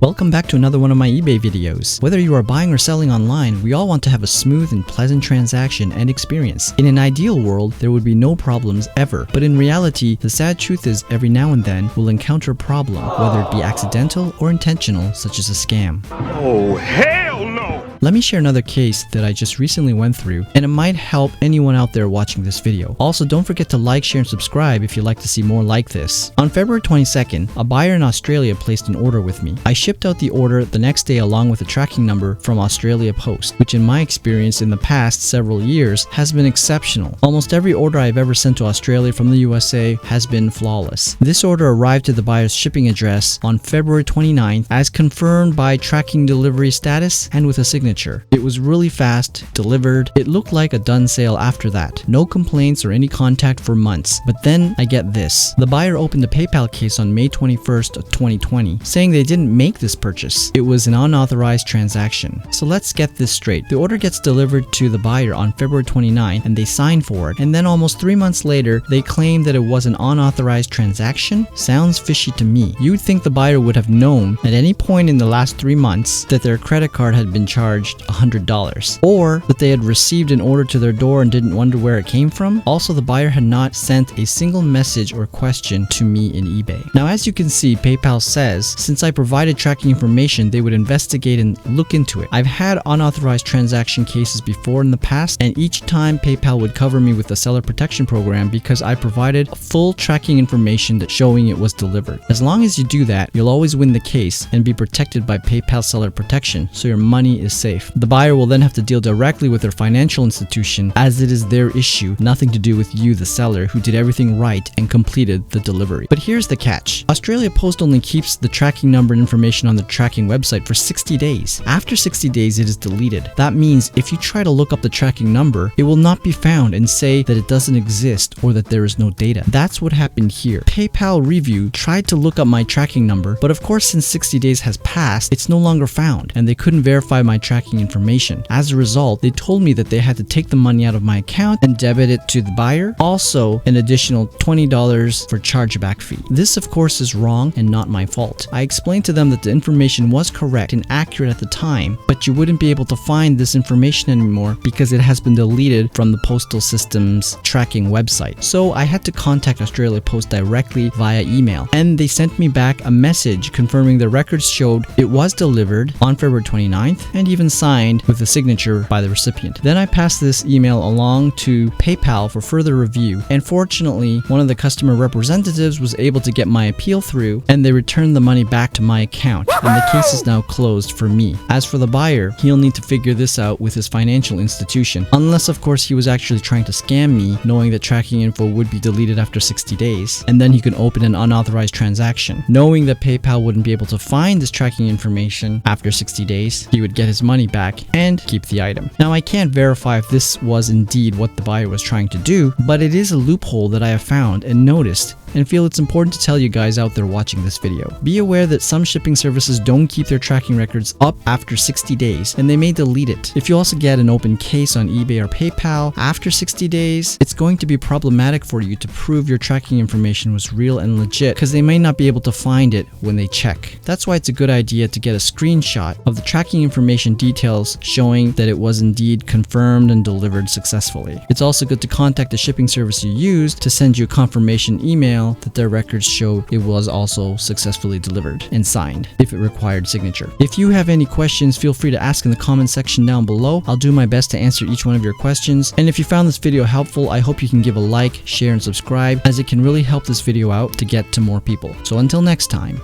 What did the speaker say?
Welcome back to another one of my eBay videos. Whether you are buying or selling online, we all want to have a smooth and pleasant transaction and experience. In an ideal world, there would be no problems ever. But in reality, the sad truth is every now and then we'll encounter a problem, whether it be accidental or intentional, such as a scam. Oh, hell no! Let me share another case that I just recently went through, and it might help anyone out there watching this video. Also, don't forget to like, share, and subscribe if you'd like to see more like this. On February 22nd, a buyer in Australia placed an order with me. I shipped out the order the next day along with a tracking number from Australia Post, which in my experience in the past several years has been exceptional. Almost every order I've ever sent to Australia from the USA has been flawless. This order arrived to the buyer's shipping address on February 29th as confirmed by tracking delivery status and with a signature. It was really fast, delivered. It looked like a done sale after that. No complaints or any contact for months. But then I get this. The buyer opened a PayPal case on May 21st of 2020, saying they didn't make this purchase. It was an unauthorized transaction. So let's get this straight. The order gets delivered to the buyer on February 29th and they sign for it. And then almost 3 months later, they claim that it was an unauthorized transaction? Sounds fishy to me. You'd think the buyer would have known at any point in the last 3 months that their credit card had been charged $100, or that they had received an order to their door and didn't wonder where it came from. Also, the buyer had not sent a single message or question to me in eBay. Now, as you can see, PayPal says, since I provided tracking information, they would investigate and look into it. I've had unauthorized transaction cases before in the past, and each time PayPal would cover me with the seller protection program because I provided full tracking information that showing it was delivered. As long as you do that, you'll always win the case and be protected by PayPal seller protection, so your money is safe. The buyer will then have to deal directly with their financial institution as it is their issue, nothing to do with you, the seller, who did everything right and completed the delivery. But here's the catch. Australia Post only keeps the tracking number and information on the tracking website for 60 days. After 60 days, it is deleted. That means if you try to look up the tracking number, it will not be found and say that it doesn't exist or that there is no data. That's what happened here. PayPal Review tried to look up my tracking number, but of course since 60 days has passed, it's no longer found and they couldn't verify my tracking information. As a result, they told me that they had to take the money out of my account and debit it to the buyer. Also, an additional $20 for chargeback fee. This of course is wrong and not my fault. I explained to them that the information was correct and accurate at the time, but you wouldn't be able to find this information anymore because it has been deleted from the postal system's tracking website. So I had to contact Australia Post directly via email, and they sent me back a message confirming the records showed it was delivered on February 29th and even signed with a signature by the recipient. Then I passed this email along to PayPal for further review, and fortunately one of the customer representatives was able to get my appeal through and they returned the money back to my account, and the case is now closed for me. As for the buyer, he'll need to figure this out with his financial institution, unless of course he was actually trying to scam me, knowing that tracking info would be deleted after 60 days, and then he could open an unauthorized transaction. Knowing that PayPal wouldn't be able to find this tracking information after 60 days, he would get his money back and keep the item. Now, I can't verify if this was indeed what the buyer was trying to do, but it is a loophole that I have found and noticed and feel it's important to tell you guys out there watching this video. Be aware that some shipping services don't keep their tracking records up after 60 days and they may delete it. If you also get an open case on eBay or PayPal after 60 days, it's going to be problematic for you to prove your tracking information was real and legit because they may not be able to find it when they check. That's why it's a good idea to get a screenshot of the tracking information details showing that it was indeed confirmed and delivered successfully. It's also good to contact the shipping service you used to send you a confirmation email that their records show it was also successfully delivered and signed if it required signature. If you have any questions, feel free to ask in the comment section down below. I'll do my best to answer each one of your questions. And if you found this video helpful, I hope you can give a like, share, and subscribe, as it can really help this video out to get to more people. So until next time.